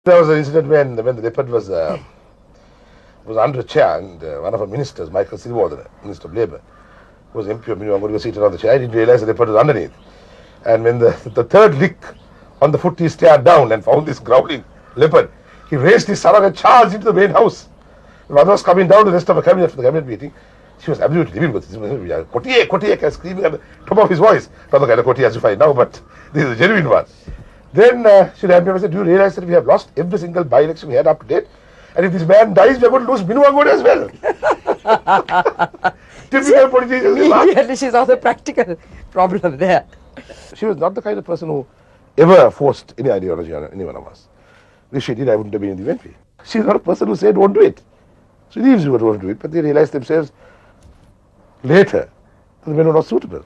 There was an incident when the leopard was under a chair, and one of our ministers, Michael Silverdale, Minister of Labour, was MP of Minimum, going to go seated on the chair. I didn't realize the leopard was underneath. And when the third lick on the foot, he stared down and found this growling leopard. He raised his sarong and charged into the main house. Mother was coming down to the rest of the cabinet for the cabinet meeting. She was absolutely livid with this. Kotiye, Kotiye, screaming at the top of his voice. Not the kind of Kotiye as you find now, but this is a genuine one. Then she ran me and said, do you realize that we have lost every single by-election we had up to date? And if this man dies, we are going to lose Minuwangoda as well. Typical politicians. Immediately she's on the practical problem there. She was not the kind of person who ever forced any ideology on any one of us. If she did, I wouldn't have been in the MP. She's not a person who said, don't do it. She leaves you don't do it, but they realize themselves later that the men were not suitable.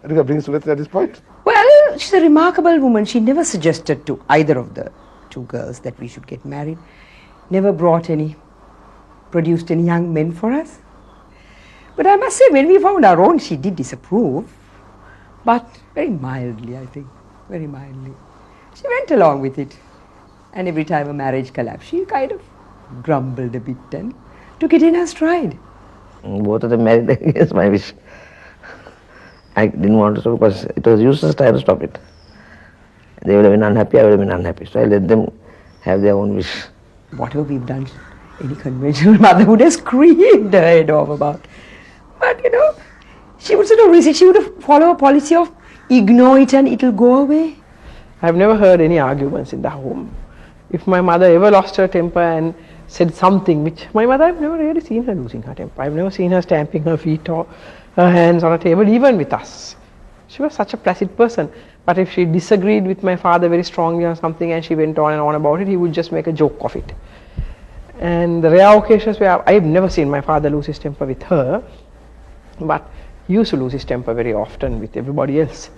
I think I bring Sunita at this point. Well, she's a remarkable woman. She never suggested to either of the two girls that we should get married. Never produced any young men for us. But I must say, when we found our own, she did disapprove. But very mildly, I think. Very mildly. She went along with it. And every time a marriage collapsed, she kind of grumbled a bit and took it in her stride. Both of them married against my wish. I didn't want to stop because it was useless trying to stop it. They would have been unhappy, I would have been unhappy. So I let them have their own wish. Whatever we've done, any conventional mother would have screamed her head off about. But she would sort of resist. She would have followed a policy of ignore it and it'll go away. I've never heard any arguments in the home. If my mother ever lost her temper and said something, which my mother, I've never really seen her losing her temper. I've never seen her stamping her feet or her hands on a table, even with us. She was such a placid person. But if she disagreed with my father very strongly on something and she went on and on about it, he would just make a joke of it. And the rare occasions where I've never seen my father lose his temper with her, but he used to lose his temper very often with everybody else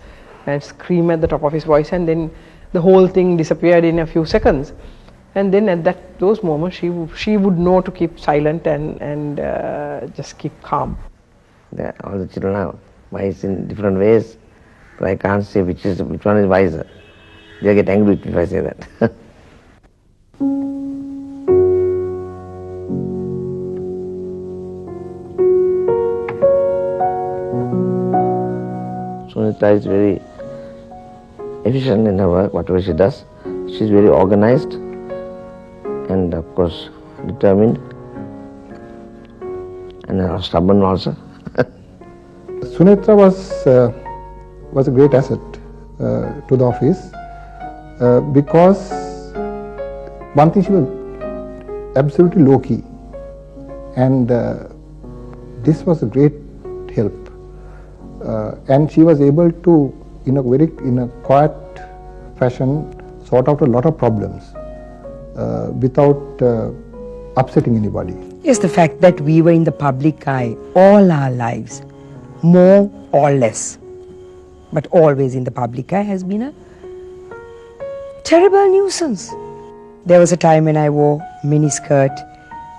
and scream at the top of his voice, and then the whole thing disappeared in a few seconds. And then at those moments she would know to keep silent and just keep calm. All the children are wise in different ways, but I can't say which one is wiser. They'll get angry with me if I say that. Sunita is very efficient in her work, whatever she does. She's very organized and of course determined and stubborn also. Sunita was a great asset to the office because one thing, she was absolutely low-key, and this was a great help. And she was able to, in a quiet fashion, sort out a lot of problems without upsetting anybody. Yes, the fact that we were in the public eye all our lives, more or less, but always in the public eye, has been a terrible nuisance. There was a time when I wore miniskirt,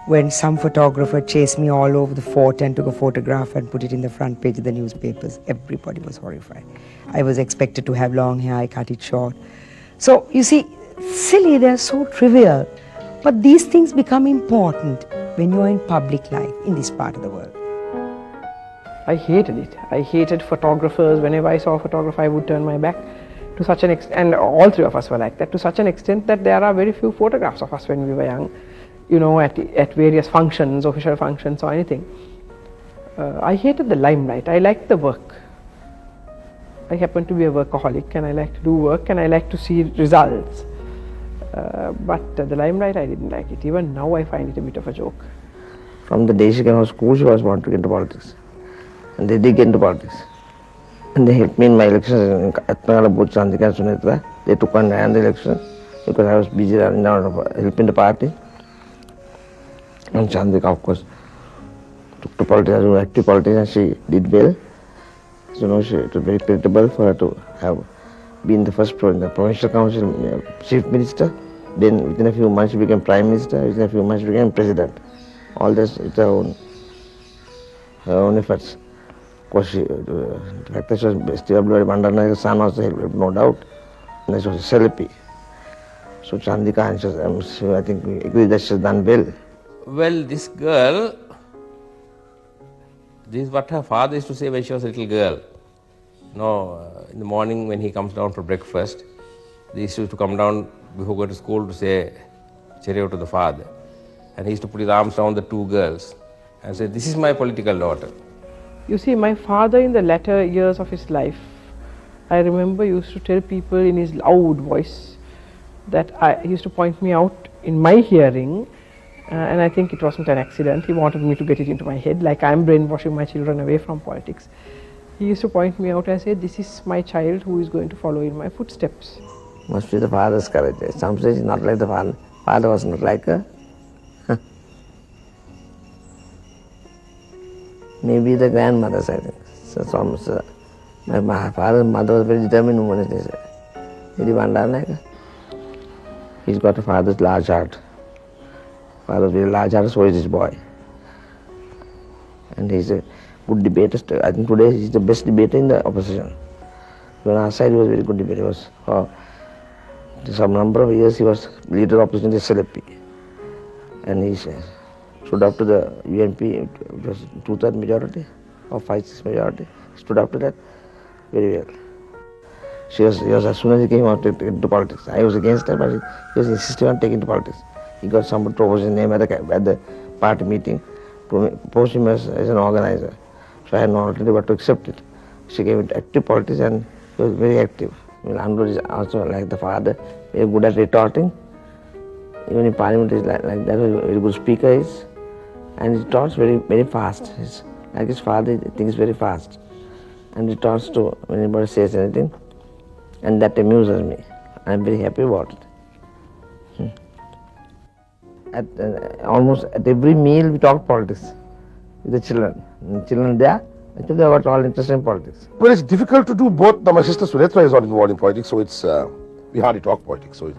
when some photographer chased me all over the fort and took a photograph and put it in the front page of the newspapers. Everybody was horrified. I was expected to have long hair, I cut it short. So, you see, silly, they're so trivial. But these things become important when you are in public life in this part of the world. I hated it. I hated photographers. Whenever I saw a photographer, I would turn my back to such an extent, and all three of us were like that, to such an extent that there are very few photographs of us when we were young, at various functions, official functions or anything. I hated the limelight. I liked the work. I happen to be a workaholic and I like to do work and I like to see results. But the limelight, I didn't like it. Even now I find it a bit of a joke. From the day she came out of school, she was wanting to get into politics. And they did get into politics. And they helped me in my elections in Atnagala, both Chandika and Sunita. They took on and the election because I was busy helping the party. And Chandika, of course, took to politics as an active politician, and she did well. So, it was very creditable for her to have been the first in the provincial council chief minister. Then within a few months she became prime minister, within a few months she became president. All this with her own efforts. Of course, the fact that she was still Bandaranayake son also helped, no doubt. And she was a celebrity. So Chandika, I think we agree that she's done well. Well, this girl, this is what her father used to say when she was a little girl. In the morning when he comes down for breakfast, they used to come down before going to school to say cheerio to the father. And he used to put his arms around the two girls and say, "This is my political daughter." You see, my father in the latter years of his life, I remember used to tell people in his loud voice that he used to point me out in my hearing, and I think it wasn't an accident. He wanted me to get it into my head, like I'm brainwashing my children away from politics. He used to point me out and say, "This is my child who is going to follow in my footsteps." Must be the father's courage. Some say it's not like the father. Father was not like her. Maybe the grandmother's, I think. So my father's mother was very determined woman, they say. Bandaranayake. He's got a father's large heart. Father's very large heart, so is his boy. And he's a good debater. I think today he's the best debater in the opposition. On our side, he was a very good debater. He was, for some number of years, he was leader of opposition in the SLP. And he stood up to the UNP, it was 2/3 majority or 5-6 majority. Stood up to that very well. He was as soon as he came out into politics. I was against that, but he was insisting on taking to politics. He got somebody to propose his name at the party meeting, proposed him as an organizer. So I had no alternative but to accept it. She came into active politics and he was very active. Anur is also like the father, very good at retorting. Even in parliament, is like that, a very good speaker is. And he talks very, very fast. He's like his father, he thinks very fast. And he talks to when anybody says anything. And that amuses me. I'm very happy about it. Almost at every meal we talk politics with the children. And children there, actually they got all interested in politics. Well, it's difficult to do both. Now, my sister Sunetra is not involved in politics, so it's we hardly talk politics, so it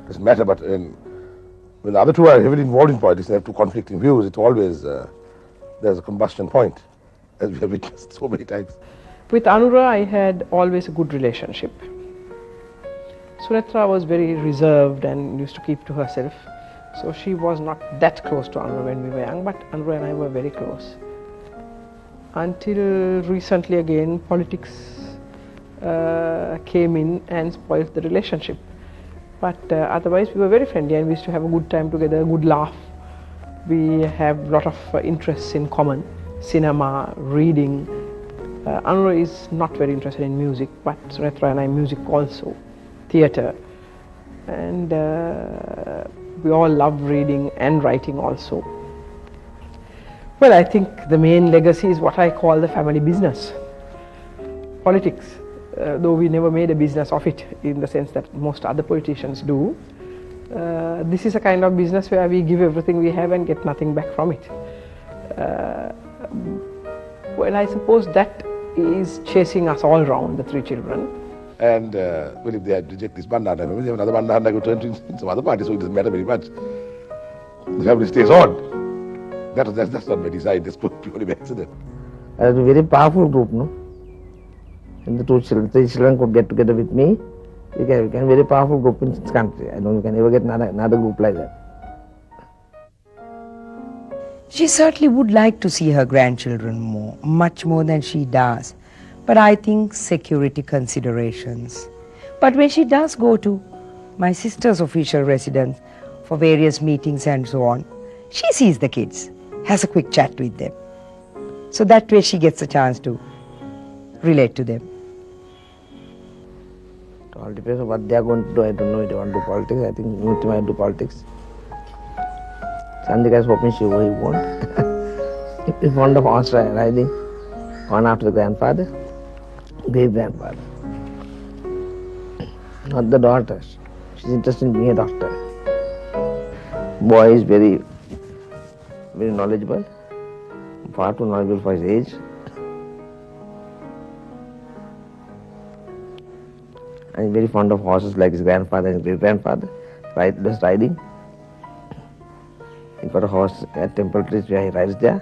doesn't matter. But when the other two are heavily involved in politics, they have two conflicting views. It's always there's a combustion point, as we have witnessed so many times. With Anura, I had always a good relationship. Sunetra was very reserved and used to keep to herself. So she was not that close to Anura when we were young, but Anura and I were very close. Until recently again, politics came in and spoiled the relationship. But otherwise we were very friendly and we used to have a good time together, a good laugh. We have a lot of interests in common, cinema, reading. Anura is not very interested in music, but Sunetra and I music also, theatre. And we all love reading and writing also. Well, I think the main legacy is what I call the family business. Politics, though we never made a business of it in the sense that most other politicians do. This is a kind of business where we give everything we have and get nothing back from it. Well, I suppose that is chasing us all round, the three children. And well, if they reject this Bandaranayake family, they have another Bandaranayake who turns in some other party, so it doesn't matter very much. The family stays on. That's not by design, that's purely by accident. It was a very powerful group, no? And the three children could get together with me. We can a very powerful group in this country. I don't think we can ever get another group like that. She certainly would like to see her grandchildren more, much more than she does. But I think security considerations. But when she does go to my sister's official residence for various meetings and so on, she sees the kids, has a quick chat with them. So that way she gets a chance to relate to them. It all depends on what they are going to do. I don't know if they want to do politics. I think Niti might do politics. Chandika is hoping she won't. He's fond of horse riding, one after the grandfather, great grandfather. Not the daughter. She's interested in being a doctor. Boy is very knowledgeable, far too knowledgeable for his age. And he's very fond of horses like his grandfather and great grandfather. Does riding. He got a horse at Temple Trees where he rides there.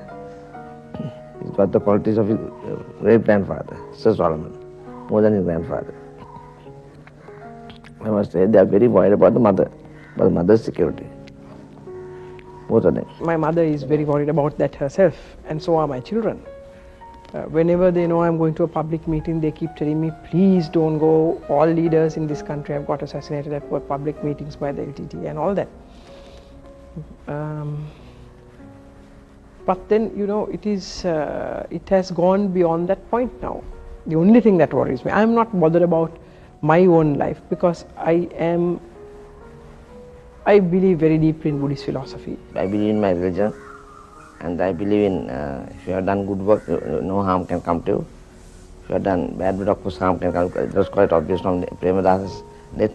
He's got the qualities of his great grandfather, Sir Solomon, more than his grandfather. I must say they are very worried about the mother. but mother's security. Both of them. My mother is very worried about that herself, and so are my children. Whenever they know I'm going to a public meeting, they keep telling me, please don't go. All leaders in this country have got assassinated at public meetings by the LTT and all that. But then, it has gone beyond that point now. The only thing that worries me, I'm not bothered about my own life, because I believe very deeply in Buddhist philosophy. I believe in my religion, and I believe in if you have done good work, no harm can come to you. If you have done bad work, of course harm can come. It was quite obvious from Premadasa's death.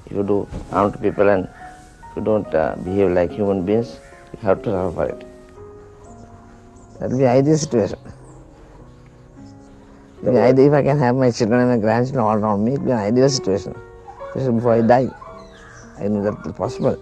If you do harm to people and if you don't behave like human beings, you have to suffer for it. That will be ideal situation. The idea if I can have my children and my grandchildren all around me, it will be an ideal situation. Especially before I die. I know that is possible.